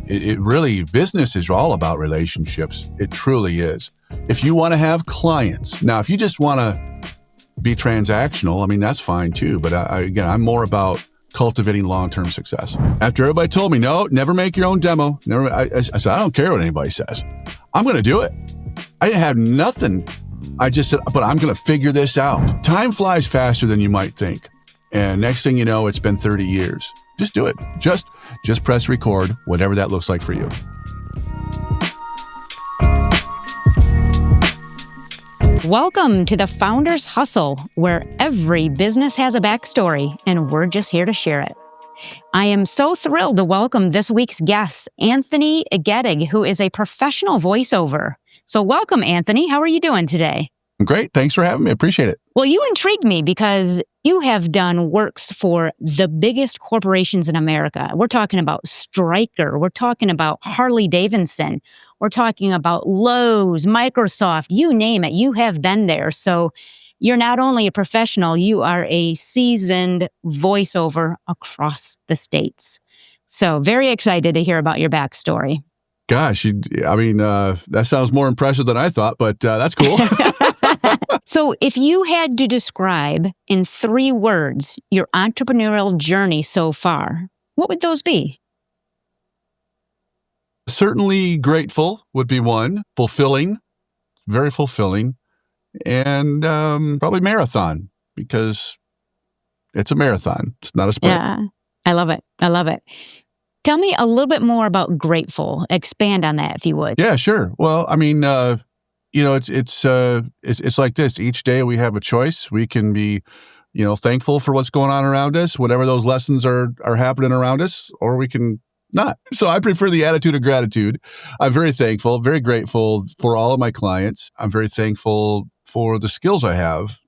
it really, business is all about relationships. It truly is. If you want to have clients, now, if you just want to be transactional, I mean, that's fine too. But again, I'm more about cultivating long-term success. After everybody told me, no, never make your own demo. I said, I don't care what anybody says. I'm going to do it. I didn't have nothing. I just said, but I'm going to figure this out. Time flies faster than you might think. And next thing you know, it's been 30 years. Just do it. Just press record, whatever that looks like for you. Welcome to the Founder's Hustle, where every business has a backstory, and we're just here to share it. I am so thrilled to welcome this week's guest, Anthony Gettig, who is a professional voiceover. So welcome, Anthony. How are you doing today? Great. Thanks for having me. I appreciate it. Well, you intrigued me because you have done works for the biggest corporations in America. We're talking about Stryker. We're talking about Harley-Davidson. We're talking about Lowe's, Microsoft, you name it. You have been there. So you're not only a professional, you are a seasoned voiceover across the states. So very excited to hear about your backstory. Gosh, that sounds more impressive than I thought, but that's cool. So if you had to describe in 3 words your entrepreneurial journey so far, what would those be? Certainly grateful would be one. Fulfilling, very fulfilling. And probably marathon, because it's a marathon. It's not a sprint. Yeah, I love it. I love it. Tell me a little bit more about grateful. Expand on that, if you would. Yeah, sure. Well, I mean, it's like this. Each day we have a choice. We can be, thankful for what's going on around us, whatever those lessons are happening around us, or we can not. So I prefer the attitude of gratitude. I'm very thankful, very grateful for all of my clients. I'm very thankful for the skills I have.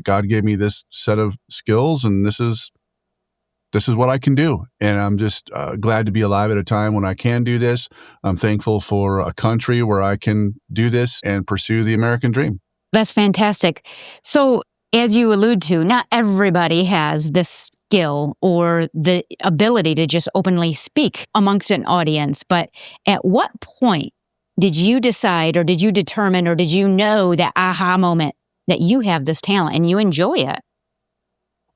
God gave me this set of skills, and this is what I can do. And I'm just glad to be alive at a time when I can do this. I'm thankful for a country where I can do this and pursue the American dream. That's fantastic. So as you allude to, not everybody has this skill or the ability to just openly speak amongst an audience. But at what point did you decide, or did you determine, or did you know that aha moment that you have this talent and you enjoy it?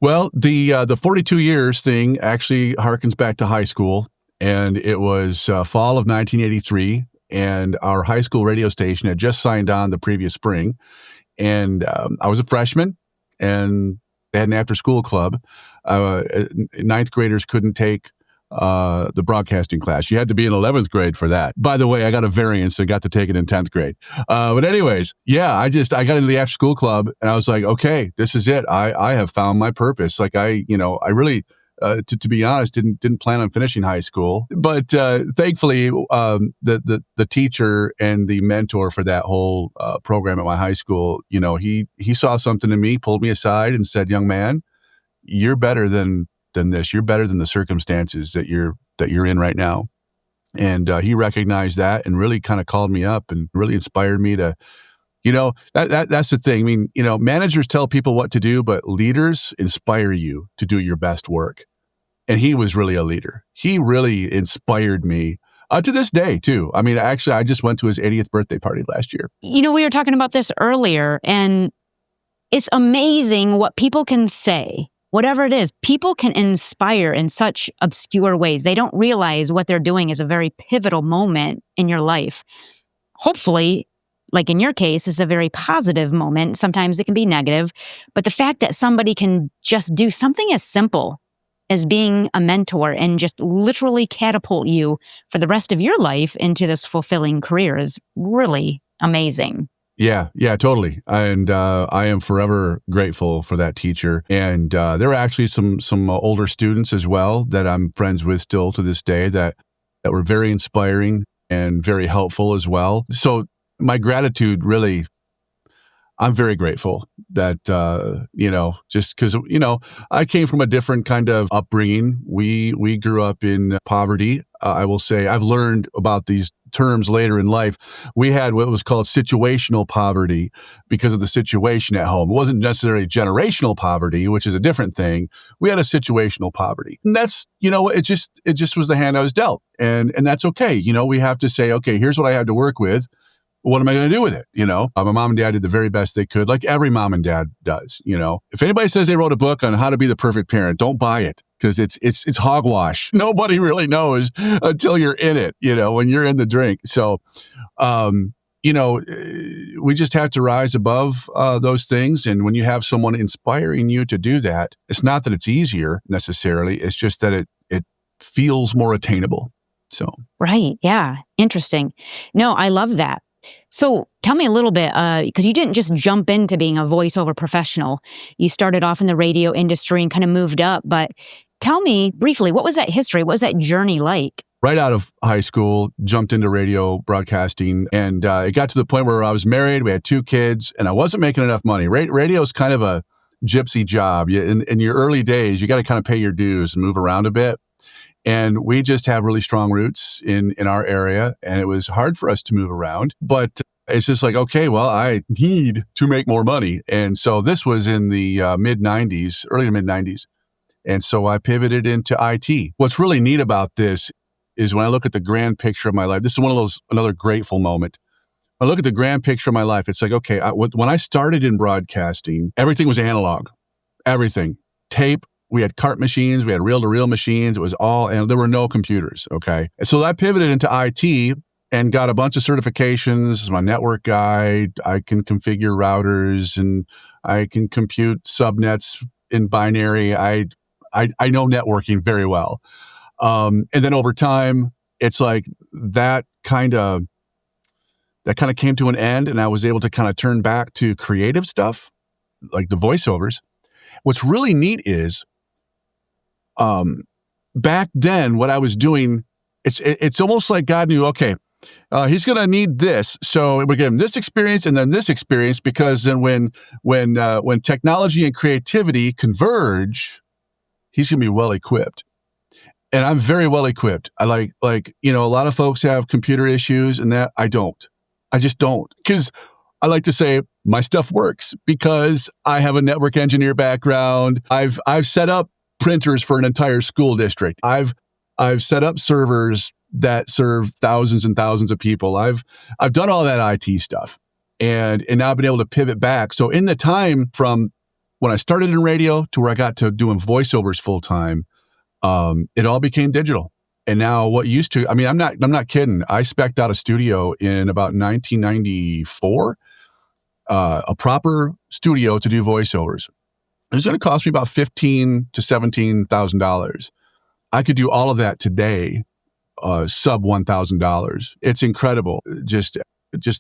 Well, the 42 years thing actually harkens back to high school, and it was fall of 1983, and our high school radio station had just signed on the previous spring, and I was a freshman, and they had an after-school club. Ninth graders couldn't take the broadcasting class. You had to be in 11th grade for that. By the way, I got a variance and got to take it in 10th grade. But anyways, yeah, I got into the after school club, and I was like, okay, this is it. I have found my purpose. Like I really, to be honest, didn't plan on finishing high school. But thankfully, the teacher and the mentor for that whole program at my high school, he saw something in me, pulled me aside and said, young man, you're better than this. You're better than the circumstances that you're in right now. And he recognized that and really kind of called me up and really inspired me to, that's the thing. I mean, managers tell people what to do, but leaders inspire you to do your best work. And he was really a leader. He really inspired me to this day too. I mean, actually, I just went to his 80th birthday party last year. We were talking about this earlier, and it's amazing what people can say. Whatever it is, people can inspire in such obscure ways. They don't realize what they're doing is a very pivotal moment in your life. Hopefully, like in your case, it's a very positive moment. Sometimes it can be negative. But the fact that somebody can just do something as simple as being a mentor and just literally catapult you for the rest of your life into this fulfilling career is really amazing. Yeah, totally. And I am forever grateful for that teacher. And there are actually some older students as well that I'm friends with still to this day that were very inspiring and very helpful as well. So my gratitude really, I'm very grateful that, just because, I came from a different kind of upbringing. We grew up in poverty. I will say I've learned about these terms later in life. We had what was called situational poverty because of the situation at home. It wasn't necessarily generational poverty, which is a different thing. We had a situational poverty. And that's, it just was the hand I was dealt. And that's okay. We have to say, okay, here's what I had to work with. What am I going to do with it? My mom and dad did the very best they could, like every mom and dad does. If anybody says they wrote a book on how to be the perfect parent, don't buy it because it's hogwash. Nobody really knows until you're in it, when you're in the drink. So, we just have to rise above those things. And when you have someone inspiring you to do that, it's not that it's easier necessarily. It's just that it feels more attainable. So. Right. Yeah. Interesting. No, I love that. So tell me a little bit, because you didn't just jump into being a voiceover professional. You started off in the radio industry and kind of moved up. But tell me briefly, what was that history? What was that journey like? Right out of high school, jumped into radio broadcasting, and it got to the point where I was married. We had 2 kids, and I wasn't making enough money. Radio is kind of a gypsy job. In your early days, you got to kind of pay your dues and move around a bit. And we just have really strong roots in our area, and it was hard for us to move around. But it's just like, okay, well, I need to make more money. And so this was in the mid-90s, early to mid-90s. And so I pivoted into IT. What's really neat about this is when I look at the grand picture of my life, this is one of those, another grateful moment. When I look at the grand picture of my life, it's like, okay, when I started in broadcasting, everything was analog, everything, tape. We had cart machines, we had reel-to-reel machines. It was all, and there were no computers, okay? So I pivoted into IT and got a bunch of certifications. I'm a network guy. I can configure routers and I can compute subnets in binary. I know networking very well. And then over time, it's like that kind of came to an end, and I was able to kind of turn back to creative stuff, like the voiceovers. What's really neat is, back then, what I was doing, it's almost like God knew, okay, he's going to need this. So we give him this experience and then this experience, because then when technology and creativity converge, he's going to be well equipped. And I'm very well equipped. I like, a lot of folks have computer issues and that I don't. I just don't. Because I like to say my stuff works because I have a network engineer background. I've set up printers for an entire school district. I've set up servers that serve thousands and thousands of people. I've done all that IT stuff, and now I've been able to pivot back. So in the time from when I started in radio to where I got to doing voiceovers full time, it all became digital. And now what used to, I'm not kidding. I spec'd out a studio in about 1994, a proper studio to do voiceovers. It was going to cost me about $15,000 to $17,000. I could do all of that today, sub $1,000. It's incredible, just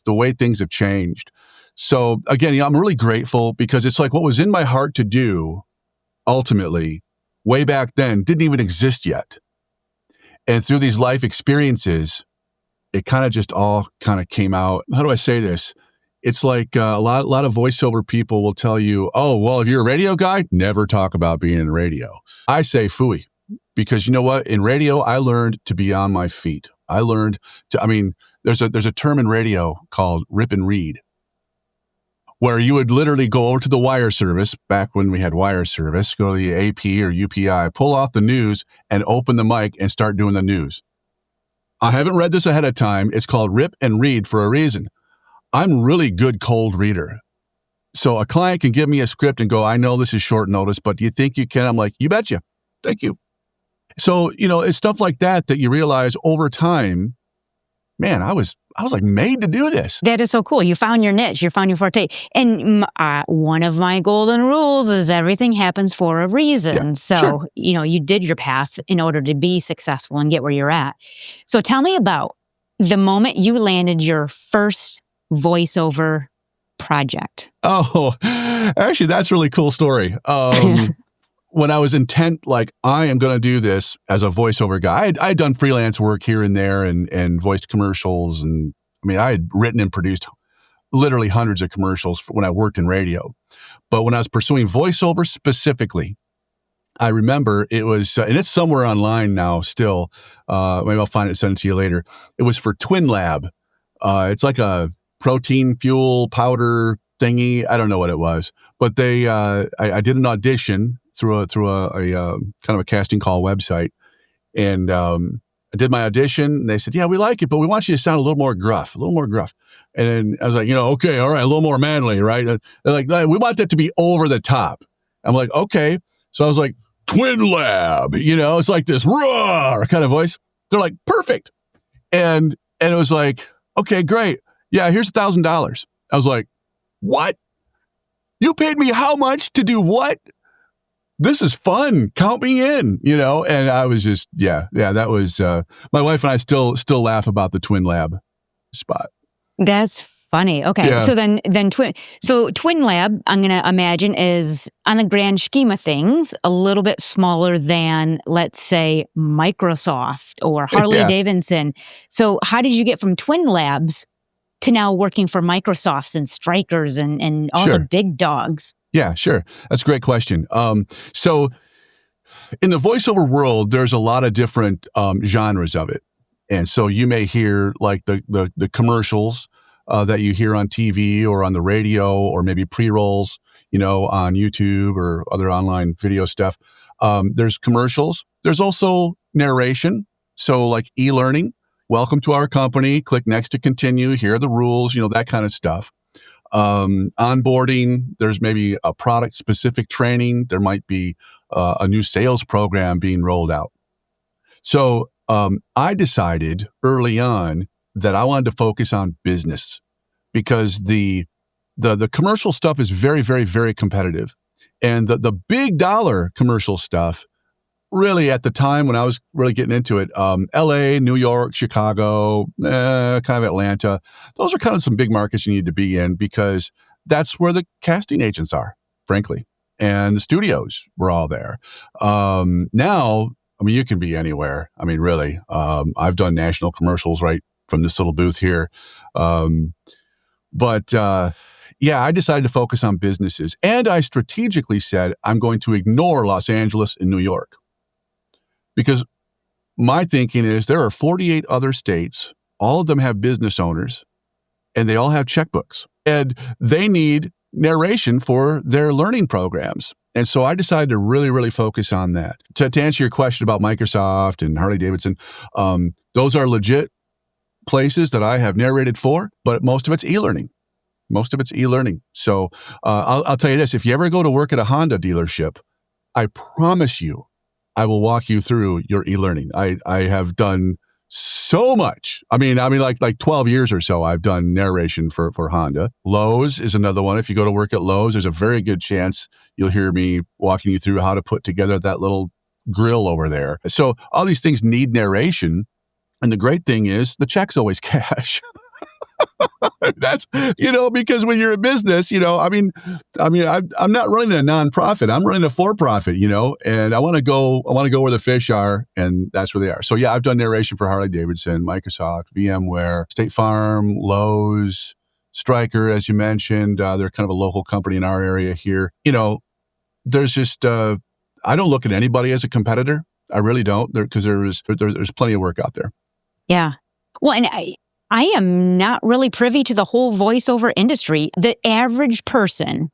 the way things have changed. So again, I'm really grateful because it's like what was in my heart to do, ultimately, way back then, didn't even exist yet. And through these life experiences, it kind of just all kind of came out. How do I say this? It's like a lot of voiceover people will tell you, oh, well, if you're a radio guy, never talk about being in radio. I say phooey, because you know what? In radio, I learned to be on my feet. I learned to, there's a term in radio called rip and read, where you would literally go over to the wire service, back when we had wire service, go to the AP or UPI, pull off the news and open the mic and start doing the news. I haven't read this ahead of time. It's called rip and read for a reason. I'm really good cold reader. So a client can give me a script and go, I know this is short notice, but do you think you can? I'm like, you betcha. Thank you. So, it's stuff like that you realize over time, man, I was like made to do this. That is so cool. You found your niche. You found your forte. And one of my golden rules is everything happens for a reason. Yeah, so, sure. You did your path in order to be successful and get where you're at. So tell me about the moment you landed your first voiceover project. Oh, actually, that's a really cool story. When I was intent, like, I am going to do this as a voiceover guy, I had done freelance work here and there and voiced commercials. And I had written and produced literally hundreds of commercials when I worked in radio. But when I was pursuing voiceover specifically, I remember it was, and it's somewhere online now still. Maybe I'll find it and send it to you later. It was for Twin Lab. It's like a protein fuel powder thingy. I don't know what it was, but I did an audition through a kind of a casting call website, and I did my audition. And they said, "Yeah, we like it, but we want you to sound a little more gruff, a little more gruff." And then I was like, okay, all right, a little more manly, right? They're like, "No, we want that to be over the top." I'm like, okay. So I was like, Twin Lab, it's like this roar kind of voice. They're like, perfect. And it was like, okay, great. Yeah, here's $1,000. I was like, what? You paid me how much to do what? This is fun. Count me in, And I was just, that was, my wife and I still laugh about the Twin Lab spot. That's funny. Okay. Yeah. So then Twin Lab, I'm going to imagine, is on the grand scheme of things, a little bit smaller than, let's say, Microsoft or Harley-Davidson. So how did you get from Twin Labs to now working for Microsofts and Strykers and all the big dogs? Yeah, sure. That's a great question. So in the voiceover world, there's a lot of different genres of it. And so you may hear like the commercials that you hear on TV or on the radio, or maybe pre-rolls, on YouTube or other online video stuff. There's commercials. There's also narration. So like e-learning, welcome to our company, click next to continue, here are the rules, that kind of stuff. Onboarding, there's maybe a product specific training. There might be a new sales program being rolled out. So I decided early on that I wanted to focus on business, because the commercial stuff is very, very, very competitive. And the big dollar commercial stuff, really at the time when I was really getting into it, LA, New York, Chicago, kind of Atlanta, those are kind of some big markets you need to be in, because that's where the casting agents are, frankly. And the studios were all there. Now, you can be anywhere. Really, I've done national commercials right from this little booth here. But I decided to focus on businesses. And I strategically said, I'm going to ignore Los Angeles and New York. Because my thinking is there are 48 other states. All of them have business owners, and they all have checkbooks. And they need narration for their learning programs. And so I decided to really, really focus on that. To answer your question about Microsoft and Harley-Davidson, those are legit places that I have narrated for, but most of it's e-learning. So I'll tell you this, if you ever go to work at a Honda dealership, I promise you, I will walk you through your e-learning. I have done so much. Like 12 years or so, I've done narration for Honda. Lowe's is another one. If you go to work at Lowe's, there's a very good chance you'll hear me walking you through how to put together that little grill over there. So all these things need narration. And the great thing is the check's always cash. That's, because when you're a business, I'm not running a nonprofit. I'm running a for-profit, and I want to go where the fish are, and that's where they are. So yeah, I've done narration for Harley-Davidson, Microsoft, VMware, State Farm, Lowe's, Stryker, as you mentioned. They're kind of a local company in our area here. There's just, I don't look at anybody as a competitor. I really don't, because there's plenty of work out there. Yeah. Well, and I am not really privy to the whole voiceover industry. The average person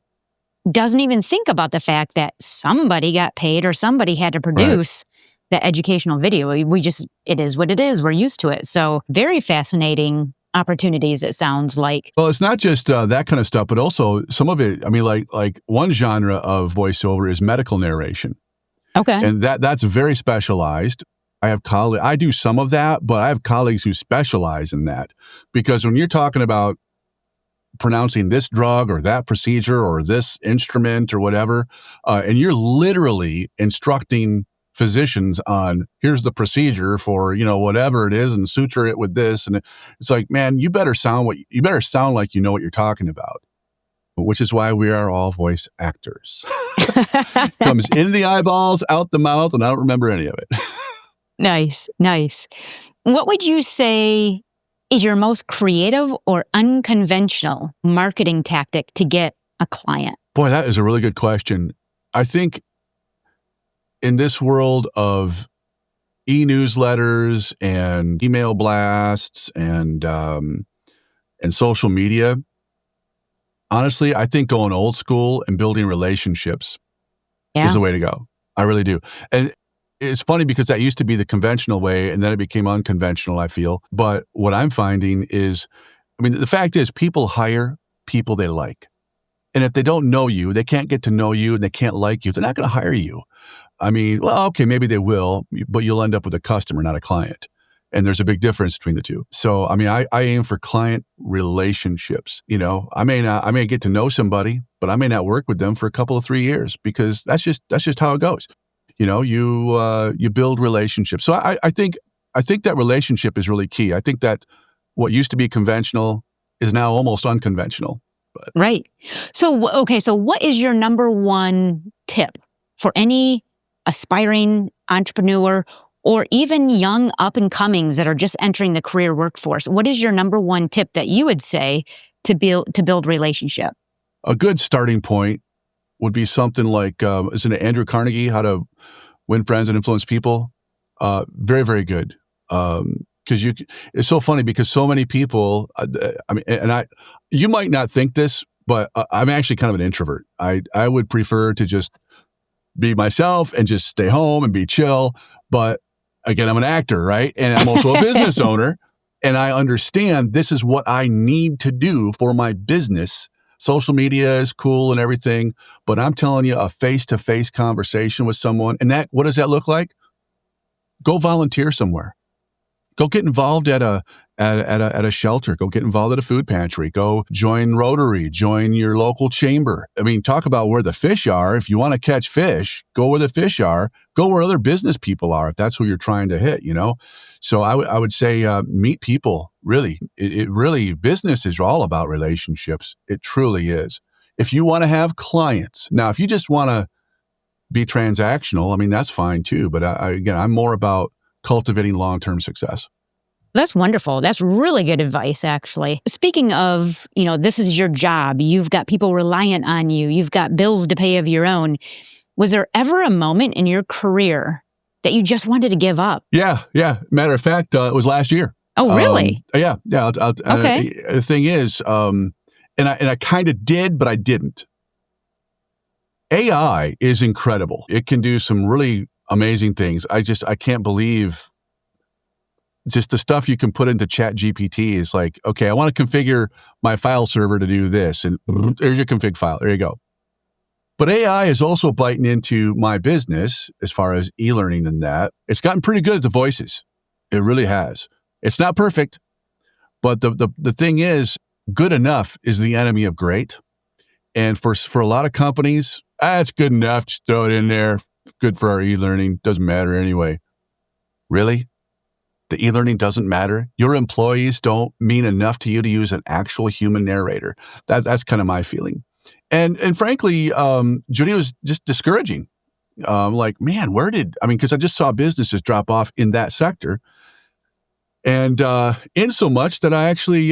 doesn't even think about the fact that somebody got paid or somebody had to produce the educational video. It is what it is. We're used to it. So very fascinating opportunities, it sounds like. Well, it's not just that kind of stuff, but also some of it, like one genre of voiceover is medical narration. Okay. And that's very specialized. I do some of that, but I have colleagues who specialize in that, because when you're talking about pronouncing this drug or that procedure or this instrument or whatever, and you're literally instructing physicians on, here's the procedure for, whatever it is, and suture it with this. And it's like, man, you better sound like you know what you're talking about, which is why we are all voice actors. Comes in the eyeballs, out the mouth, and I don't remember any of it. Nice. What would you say is your most creative or unconventional marketing tactic to get a client? Boy, that is a really good question. I think in this world of e-newsletters and email blasts and social media, honestly, I think going old school and building relationships is the way to go. I really do. And it's funny because that used to be the conventional way and then it became unconventional, I feel. But what I'm finding is, the fact is people hire people they like. And if they don't know you, they can't get to know you and they can't like you, they're not going to hire you. Okay, maybe they will, but you'll end up with a customer, not a client. And there's a big difference between the two. So, I aim for client relationships. I may get to know somebody, but I may not work with them for a couple of 3 years because that's just how it goes. You build relationships. So I think that relationship is really key. I think that what used to be conventional is now almost unconventional. But. Right. So what is your number one tip for any aspiring entrepreneur or even young up-and-comings that are just entering the career workforce? What is your number one tip that you would say to build relationship? A good starting point would be something like, isn't it Andrew Carnegie, How to Win Friends and Influence People? Very, very good. Because it's so funny because so many people, you might not think this, but I'm actually kind of an introvert. I would prefer to just be myself and just stay home and be chill. But again, I'm an actor, right? And I'm also a business owner. And I understand this is what I need to do for my business. Social media is cool and everything, but I'm telling you, a face-to-face conversation with someone, and what does that look like? Go volunteer somewhere. Go get involved at a shelter. Go get involved at a food pantry. Go join Rotary. Join your local chamber. Talk about where the fish are. If you want to catch fish, go where the fish are. Go where other business people are. If that's who you're trying to hit, So I would say meet people. Really, it really business is all about relationships. It truly is. If you want to have clients, now if you just want to be transactional, that's fine too. But I'm more about cultivating long-term success. That's wonderful. That's really good advice, actually. Speaking of, this is your job. You've got people reliant on you. You've got bills to pay of your own. Was there ever a moment in your career that you just wanted to give up? Yeah. Matter of fact, it was last year. Oh, really? Yeah. Okay. The thing is, and I kind of did, but I didn't. AI is incredible. It can do some really amazing things. I can't believe just the stuff you can put into ChatGPT is like, okay, I want to configure my file server to do this. And there's your config file. There you go. But AI is also biting into my business as far as e-learning and that. It's gotten pretty good at the voices. It really has. It's not perfect, but the thing is, good enough is the enemy of great. And for a lot of companies, it's good enough. Just throw it in there. Good for our e-learning. Doesn't matter anyway. Really? The e-learning doesn't matter? Your employees don't mean enough to you to use an actual human narrator? That's kind of my feeling. And frankly, Judy, was just discouraging. Man, because I just saw businesses drop off in that sector. And in so much that I actually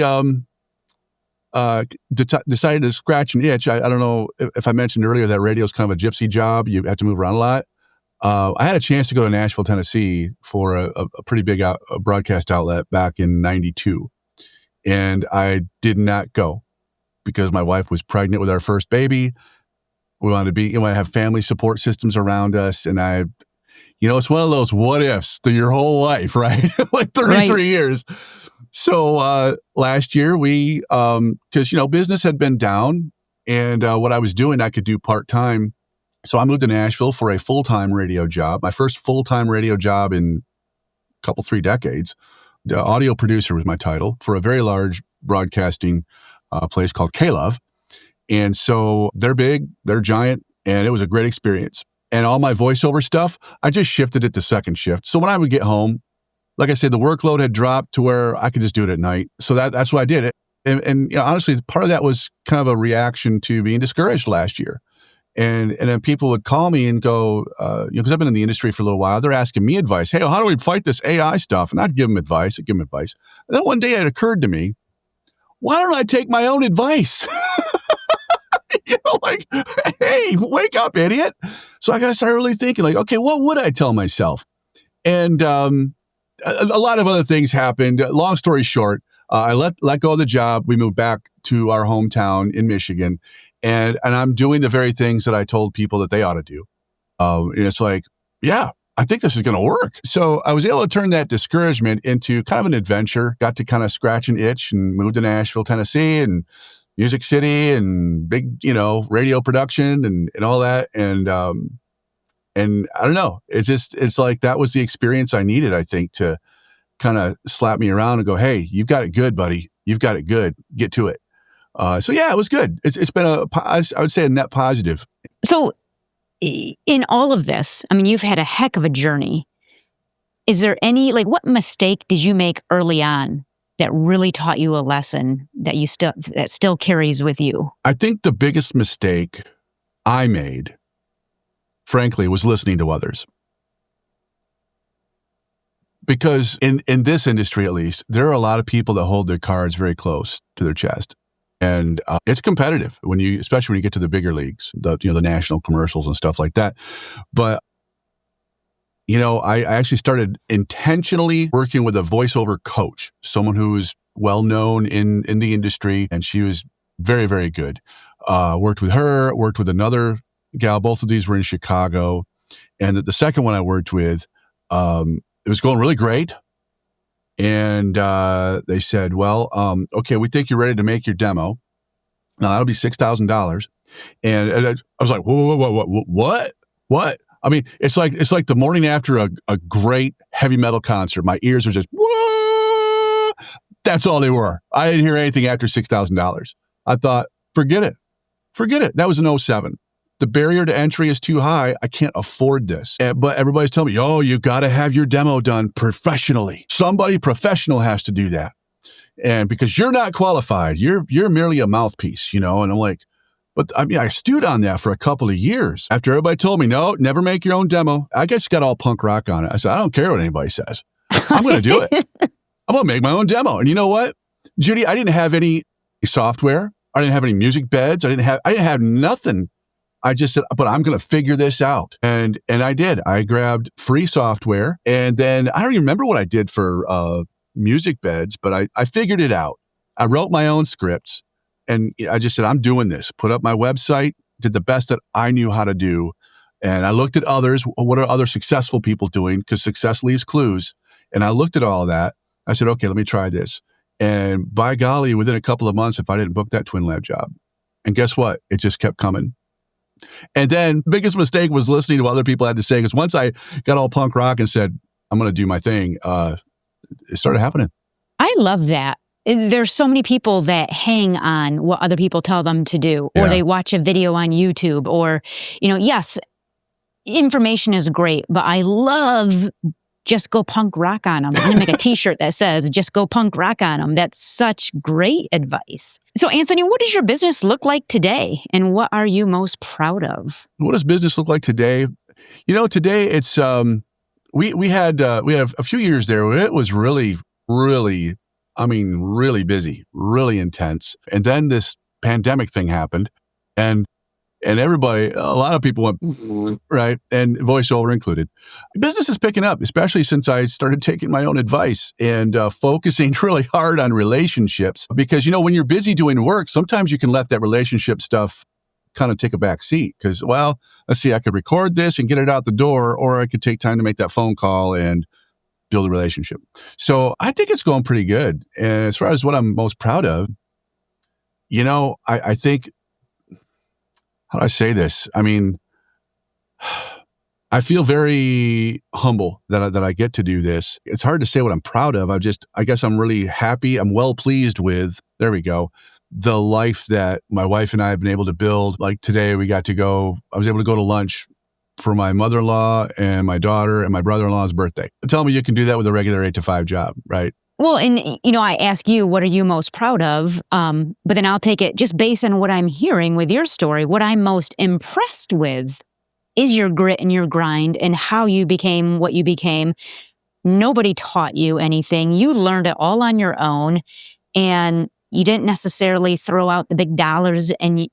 decided to scratch an itch. I don't know if I mentioned earlier that radio is kind of a gypsy job. You have to move around a lot. I had a chance to go to Nashville, Tennessee for a pretty big broadcast outlet back in '92. And I did not go because my wife was pregnant with our first baby. We wanted to have family support systems around us. And it's one of those what ifs through your whole life, right? Like 33 years. So last year we, because, business had been down and what I was doing, I could do part-time. So I moved to Nashville for a full-time radio job, my first full-time radio job in a couple, 3 decades. The audio producer was my title for a very large broadcasting place called K-Love. And so they're big, they're giant, and it was a great experience. And all my voiceover stuff, I just shifted it to second shift. So when I would get home, like I said, the workload had dropped to where I could just do it at night. So that's what I did. And honestly, part of that was kind of a reaction to being discouraged last year. And then people would call me and go, because I've been in the industry for a little while, they're asking me advice. Hey, how do we fight this AI stuff? And I'd give them advice. And then one day it occurred to me, why don't I take my own advice? Like, hey, wake up, idiot. So I got to start really thinking, like, okay, what would I tell myself? And a lot of other things happened. Long story short, I let go of the job. We moved back to our hometown in Michigan, and I'm doing the very things that I told people that they ought to do. And it's like, yeah, I think this is going to work. So I was able to turn that discouragement into kind of an adventure. Got to kind of scratch an itch and moved to Nashville, Tennessee, and Music City, and big, radio production and all that. And I don't know. It's like that was the experience I needed, I think, to kind of slap me around and go, hey, you've got it good, buddy. You've got it good. Get to it. So yeah, it was good. It's been I would say a net positive. So in all of this, I mean, you've had a heck of a journey. Is there any, what mistake did you make early on that really taught you a lesson that that still carries with you? I think the biggest mistake I made, frankly, was listening to others. Because in this industry, at least, there are a lot of people that hold their cards very close to their chest. And it's competitive especially when you get to the bigger leagues, the national commercials and stuff like that. But, I actually started intentionally working with a voiceover coach, someone who is well known in the industry, and she was very, very good. Worked with her, worked with another gal. Both of these were in Chicago. And the second one I worked with, it was going really great. And they said, well, okay, we think you're ready to make your demo. Now, that'll be $6,000. And I was like, whoa, what? I mean, it's like the morning after a great heavy metal concert. My ears are just, whoa! That's all they were. I didn't hear anything after $6,000. I thought, forget it. That was in 2007. The barrier to entry is too high. I can't afford this. But everybody's telling me, you got to have your demo done professionally. Somebody professional has to do that. And because you're not qualified, you're merely a mouthpiece, And I'm like, but I mean, I stewed on that for a couple of years. After everybody told me, no, never make your own demo. I guess got all punk rock on it. I said, I don't care what anybody says. I'm going to do it. I'm going to make my own demo. And you know what, Judy, I didn't have any software. I didn't have any music beds. I didn't have nothing. I just said, but I'm going to figure this out. And I did. I grabbed free software. And then I don't even remember what I did for music beds, but I figured it out. I wrote my own scripts. And I just said, I'm doing this. Put up my website, did the best that I knew how to do. And I looked at others. What are other successful people doing? Because success leaves clues. And I looked at all of that. I said, okay, let me try this. And by golly, within a couple of months, if I didn't book that Twin Lab job. And guess what? It just kept coming. And then biggest mistake was listening to what other people had to say. Because once I got all punk rock and said, I'm going to do my thing, it started happening. I love that. There's so many people that hang on what other people tell them to do, or they watch a video on YouTube, or, yes, information is great, but I love just go punk rock on them. I'm going to make a t-shirt that says, just go punk rock on them. That's such great advice. So Anthony, what does your business look like today? And what are you most proud of? What does business look like today? Today it's, we had a few years there where it was really, really, really busy, really intense. And then this pandemic thing happened, and everybody, a lot of people went, right? And voiceover included. Business is picking up, especially since I started taking my own advice and focusing really hard on relationships. Because, when you're busy doing work, sometimes you can let that relationship stuff kind of take a back seat. Because, well, let's see, I could record this and get it out the door, or I could take time to make that phone call and build a relationship. So I think it's going pretty good. And as far as what I'm most proud of, I think, how do I say this? I mean, I feel very humble that I get to do this. It's hard to say what I'm proud of. I guess I'm really happy. I'm well pleased with, there we go, the life that my wife and I have been able to build. Like today I was able to go to lunch for my mother-in-law and my daughter and my brother-in-law's birthday. Tell me you can do that with a regular 8 to 5 job, right? Well, and I ask you, what are you most proud of? But then I'll take it just based on what I'm hearing with your story. What I'm most impressed with is your grit and your grind and how you became what you became. Nobody taught you anything. You learned it all on your own, and you didn't necessarily throw out the big dollars and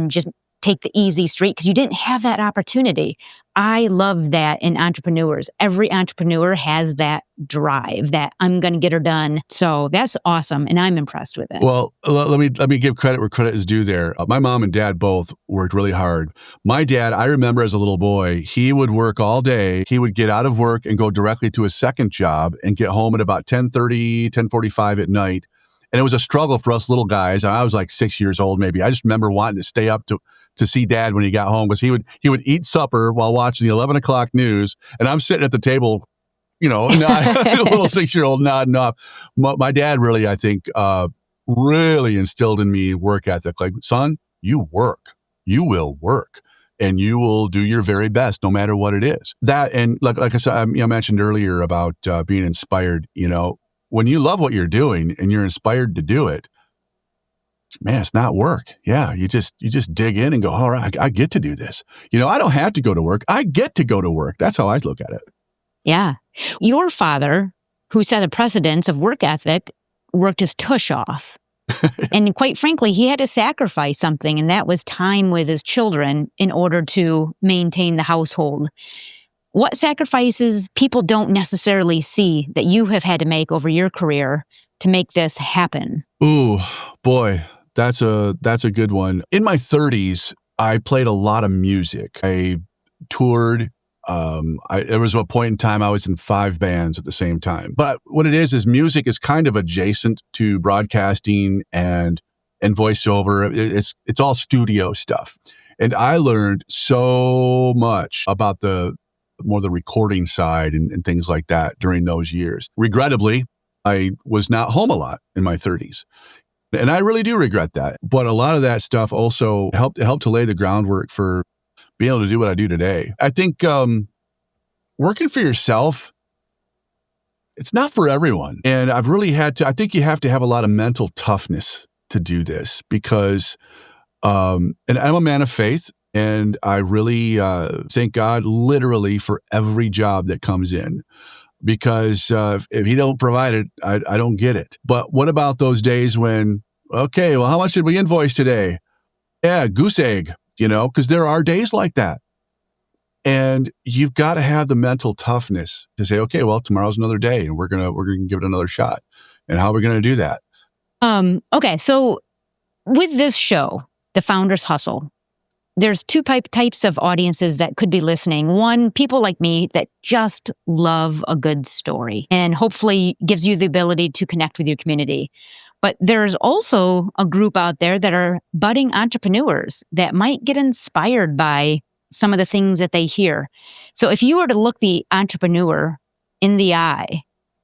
just take the easy street because you didn't have that opportunity. I love that in entrepreneurs. Every entrepreneur has that drive that I'm going to get her done. So that's awesome, and I'm impressed with it. Well, let me give credit where credit is due there. My mom and dad both worked really hard. My dad, I remember as a little boy, he would work all day. He would get out of work and go directly to his second job and get home at about 10:30, 10:45 at night. And it was a struggle for us little guys. I was like 6 years old, maybe. I just remember wanting to stay up to see dad when he got home because he would eat supper while watching the 11 o'clock news. And I'm sitting at the table, not a little 6-year-old nodding off. My dad really, I think, really instilled in me work ethic. Like, son, you work. You will work. And you will do your very best no matter what it is. That, and like I said, I mentioned earlier about being inspired, when you love what you're doing and you're inspired to do it, man, it's not work. Yeah, you just dig in and go, all right, I get to do this. I don't have to go to work. I get to go to work. That's how I look at it. Yeah. Your father, who set a precedence of work ethic, worked his tush off. And quite frankly, he had to sacrifice something, and that was time with his children in order to maintain the household. What sacrifices people don't necessarily see that you have had to make over your career to make this happen? Ooh, boy, that's a good one. In my 30s, I played a lot of music. I toured. There was a point in time I was in 5 bands at the same time. But what it is music is kind of adjacent to broadcasting and voiceover. It's all studio stuff. And I learned so much about the recording side and things like that during those years. Regrettably, I was not home a lot in my 30s. And I really do regret that. But a lot of that stuff also helped to lay the groundwork for being able to do what I do today. I think working for yourself, it's not for everyone. And I've really I think you have to have a lot of mental toughness to do this because, and I'm a man of faith, and I really thank God literally for every job that comes in. Because if he don't provide it, I don't get it. But what about those days when, okay, well, how much did we invoice today? Yeah, goose egg, because there are days like that. And you've got to have the mental toughness to say, okay, well, tomorrow's another day and we're gonna give it another shot. And how are we going to do that? Okay, so with this show, The Founder's Hustle, there's 2 types of audiences that could be listening. One, people like me that just love a good story and hopefully gives you the ability to connect with your community. But there's also a group out there that are budding entrepreneurs that might get inspired by some of the things that they hear. So if you were to look the entrepreneur in the eye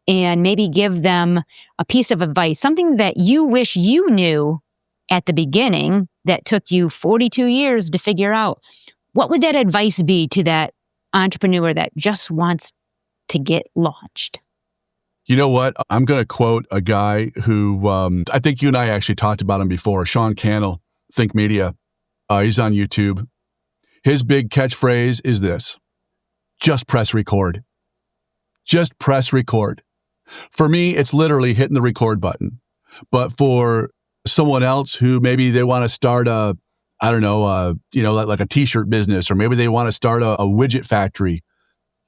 and maybe give them a piece of advice, something that you wish you knew at the beginning that took you 42 years to figure out, what would that advice be to that entrepreneur that just wants to get launched? You know what? I'm going to quote a guy who I think you and I actually talked about him before, Sean Cannell, Think Media. He's on YouTube. His big catchphrase is this: just press record. Just press record. For me, it's literally hitting the record button. But for someone else who maybe they want to start like a t-shirt business, or maybe they want to start a widget factory.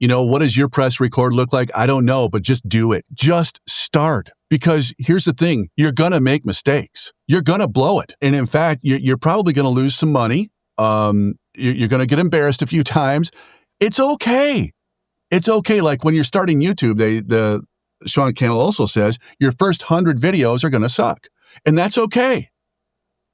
What does your press record look like? I don't know, but just do it. Just start. Because here's the thing, you're going to make mistakes. You're going to blow it. And in fact, you're probably going to lose some money. You're going to get embarrassed a few times. It's okay. It's okay. Like when you're starting YouTube, Sean Cannell also says your first 100 videos are going to suck. And that's okay,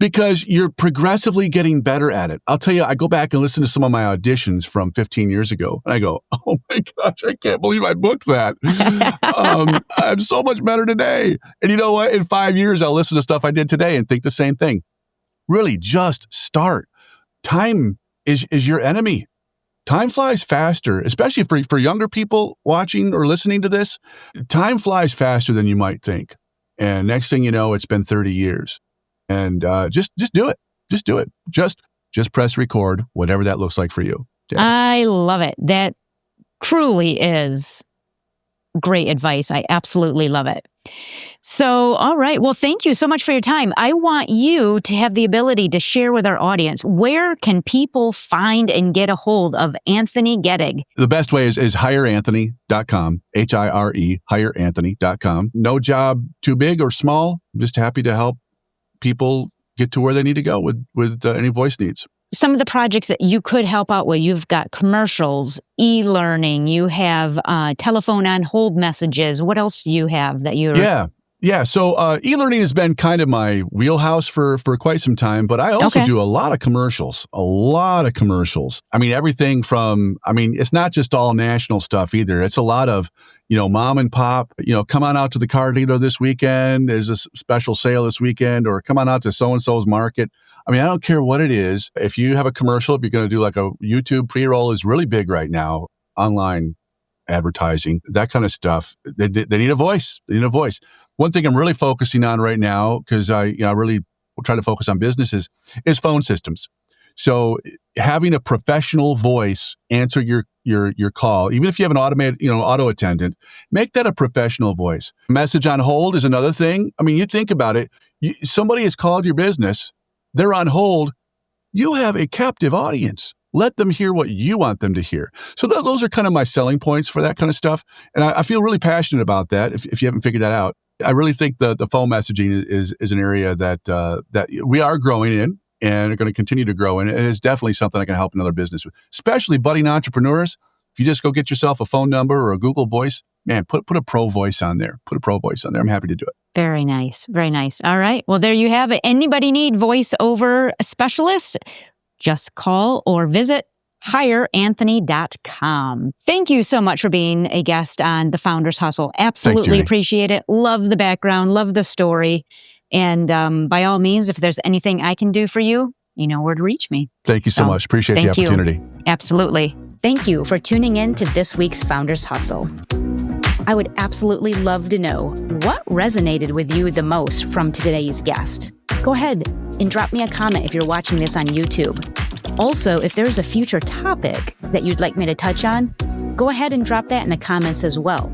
because you're progressively getting better at it. I'll tell you, I go back and listen to some of my auditions from 15 years ago, and I go, oh my gosh, I can't believe I booked that. I'm so much better today. And you know what? In 5 years, I'll listen to stuff I did today and think the same thing. Really, just start. Time is your enemy. Time flies faster, especially for younger people watching or listening to this. Time flies faster than you might think. And next thing you know, it's been 30 years. And just do it. Just do it. Just press record, whatever that looks like for you. Yeah. I love it. That truly is great advice. I absolutely love it. So, all right. Well, thank you so much for your time. I want you to have the ability to share with our audience. Where can people find and get a hold of Anthony Gettig? The best way is hireanthony.com, H-I-R-E, hireanthony.com. No job too big or small. I'm just happy to help people get to where they need to go with any voice needs. Some of the projects that you could help out with, you've got commercials, e-learning, you have telephone on hold messages. What else do you have that you're... Yeah. So e-learning has been kind of my wheelhouse for quite some time, but I also do a lot of commercials. I mean, everything from, it's not just all national stuff either. It's a lot of, mom and pop, come on out to the car dealer this weekend. There's a special sale this weekend, or come on out to so-and-so's market. I don't care what it is. If you have a commercial, if you're going to do like a YouTube pre-roll is really big right now, online advertising, that kind of stuff. They need a voice. One thing I'm really focusing on right now, because I really try to focus on businesses, is phone systems. So having a professional voice answer your call, even if you have an automated, auto attendant, make that a professional voice. Message on hold is another thing. You think about it. Somebody has called your business. They're on hold. You have a captive audience. Let them hear what you want them to hear. So those are kind of my selling points for that kind of stuff. And I feel really passionate about that, if you haven't figured that out. I really think the phone messaging is an area that we are growing in and are going to continue to grow in. And it's definitely something I can help another business with, especially budding entrepreneurs. If you just go get yourself a phone number or a Google Voice, man, put a pro voice on there. I'm happy to do it. Very nice. Very nice. All right. Well, there you have it. Anybody need voiceover specialist? Just call or visit hireanthony.com. Thank you so much for being a guest on The Founders Hustle. Absolutely Thanks, appreciate it. Love the background. Love the story. And by all means, if there's anything I can do for you, you know where to reach me. Thank you so much. Appreciate the opportunity. Absolutely. Thank you for tuning in to this week's Founders Hustle. I would absolutely love to know what resonated with you the most from today's guest. Go ahead and drop me a comment if you're watching this on YouTube. Also, if there's a future topic that you'd like me to touch on, go ahead and drop that in the comments as well.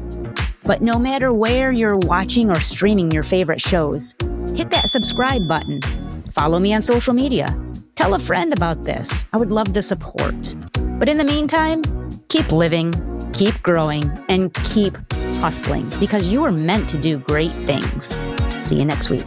But no matter where you're watching or streaming your favorite shows, hit that subscribe button. Follow me on social media. Tell a friend about this. I would love the support. But in the meantime, keep living, keep growing, and keep hustling, because you are meant to do great things. See you next week.